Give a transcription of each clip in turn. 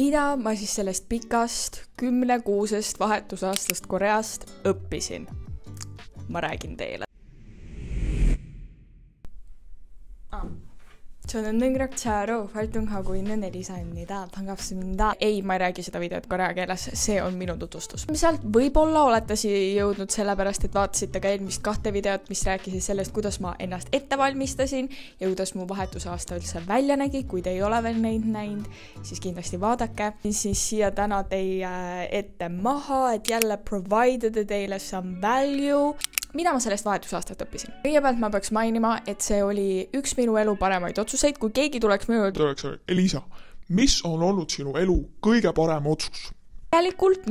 Mida ma siis sellest pikast 10-kuusest vahetusaastast Koreast õppisin? Ma räägin teile. 저는 능력자로 활동하고 있는 Elisa입니다. 반갑습니다. Ei, ma ei räägi seda videot korea keeles, see on minu tutvustus. Sealt võib-olla olete jõudnud sellepärast, et vaatasite ka eelmist 2 videot, mis rääkisid sellest, kuidas ma ennast ette valmistasin ja kuidas mu vahetusaasta üldse välja nägi. Kui te ei ole veel neid näinud, siis kindlasti vaadake. Siis siia täna teie ette maha, et jälle provide teile some value. Mida ma sellest vahetusaastat õppisin? Kõigepealt ma peaks mainima, et see oli üks minu elu paremaid otsuseid, kui keegi tuleks minu Elisa, mis on olnud sinu elu kõige parem otsus? Tegelikult,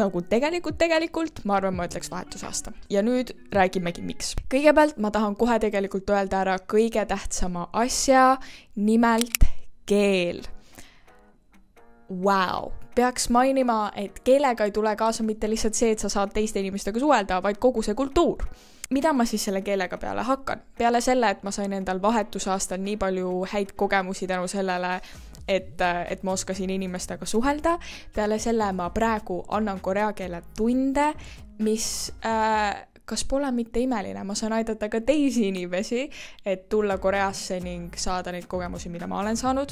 ma arvan, ma ütleks vahetusaasta. Ja nüüd räägimegi miks. Kõigepealt ma tahan kohe tegelikult öelda ära kõige tähtsama asja, nimelt keel. Wow! Peaks mainima, et keelega ei tule kaasa mitte lihtsalt see, et sa saad teiste inimestega suhelda, vaid kogu see kultuur. Mida ma siis selle keelega peale hakkan? Peale selle, et ma sain endal vahetusaastal nii palju häid kogemusi tänu sellele, et ma oskasin inimestega suhelda. Peale selle ma praegu annan korea keele tunde, mis kas pole mitte imeline. Ma saan aidata ka teisi inimesi, et tulla Koreasse ning saada neid kogemusi, mida ma olen saanud.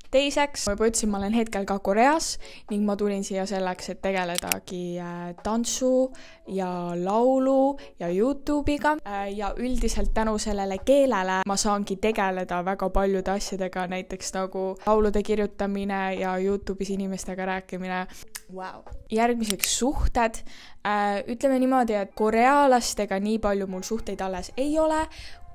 Teiseks, ma juba ütlesin, ma olen hetkel ka Koreas ning ma tulin siia selleks, et tegeledagi tantsu ja laulu ja YouTube'iga ja üldiselt tänu sellele keelele ma saangi tegeleda väga paljude asjadega, näiteks nagu laulude kirjutamine ja YouTube'is inimestega rääkimine. Wow. Järgmiseks suhted. Ütleme niimoodi, et korealastega nii palju mul suhteid alles ei ole,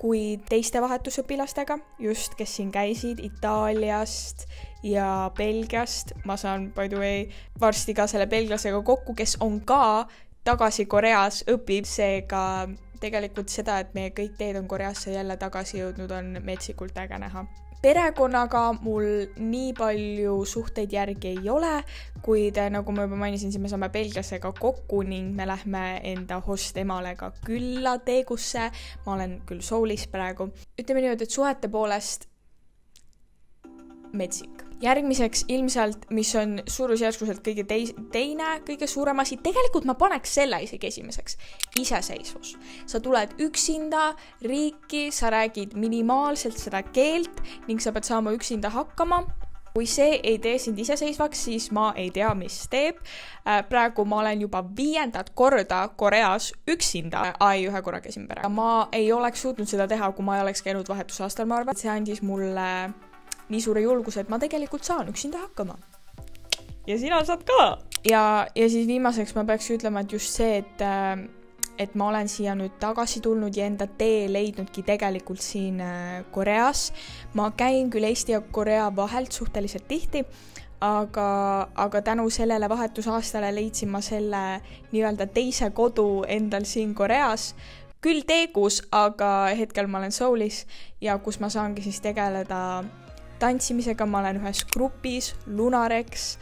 kui teiste vahetusõpilastega, just kes siin käisid Itaaliast ja Belgiast. Ma saan by the way varsti ka selle belglasega kokku, kes on ka tagasi Koreas õpib. Seega tegelikult seda, et meie kõik teed on Koreasse jälle tagasi jõudnud, on metsikult äge näha. Perekonnaga mul nii palju suhteid järgi ei ole, kuid nagu ma juba mainisin, siis me saame belglasega kokku ning me lähme enda host emale ka külla Teegusse. Ma olen küll Soulis praegu. Ütleme niimoodi, et suhete poolest metsik. Järgmiseks ilmselt, mis on suurusjärguselt kõige kõige suurem asi, tegelikult ma paneks selle isegi esimeseks. Iseseisvus. Sa tuled üksinda riiki, sa räägid minimaalselt seda keelt ning sa pead saama üksinda hakkama. Kui see ei tee sind iseseisvaks, siis ma ei tea, mis teeb. Praegu ma olen juba 5. korda Koreas üksinda. Ühe korra käisin perega. Ma ei oleks suutnud seda teha, kui ma ei oleks käinud vahetusaastal, ma arvan. See andis mulle nii suure julguse, et ma tegelikult saan üksinda hakkama. Ja sina saad ka. Ja siis viimaseks ma peaks ütlema, et just see, et ma olen siia nüüd tagasi tulnud ja enda tee leidnudki tegelikult siin Koreas. Ma käin küll Eesti ja Korea vahelt suhteliselt tihti, aga tänu sellele vahetusaastale leidsin ma selle nii-öelda teise kodu endal siin Koreas. Küll Teegus, aga hetkel ma olen Soulis ja kus ma saangi siis tegeleda tantsimisega. Ma olen ühes grupis, Lunarex.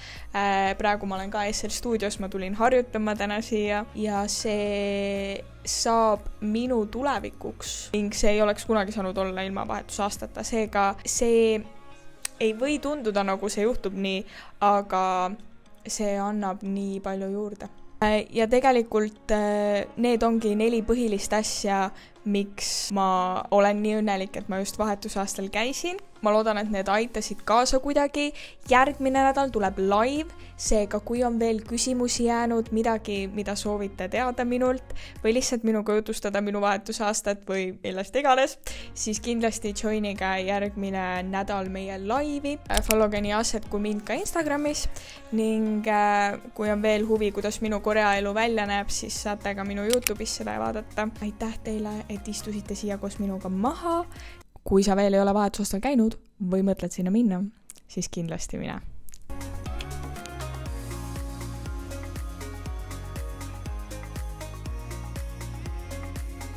Praegu ma olen ka SL stuudios, ma tulin harjutama täna siia ja see saab minu tulevikuks ning see ei oleks kunagi saanud olla ilma vahetusaastata. Seega see ei või tunduda nagu see juhtub nii, aga see annab nii palju juurde. Ja tegelikult need ongi 4 põhilist asja, miks ma olen nii õnnelik, et ma just vahetusaastal käisin. Ma loodan, et need aitasid kaasa kuidagi. Järgmine nädal tuleb live, seega kui on veel küsimusi jäänud, midagi, mida soovite teada minult või lihtsalt minuga jutustada minu vahetusaastat või millest iganes, siis kindlasti joinige järgmine nädal meie laivi. Followge nii Asset kui mind ka Instagramis ning kui on veel huvi, kuidas minu Korea elu välja näeb, siis saate ka minu YouTube'is seda vaadata. Aitäh teile, et istusite siia koos minuga maha. Kui sa veel ei ole vahetusaastal käinud või mõtled sinna minna, siis kindlasti mine.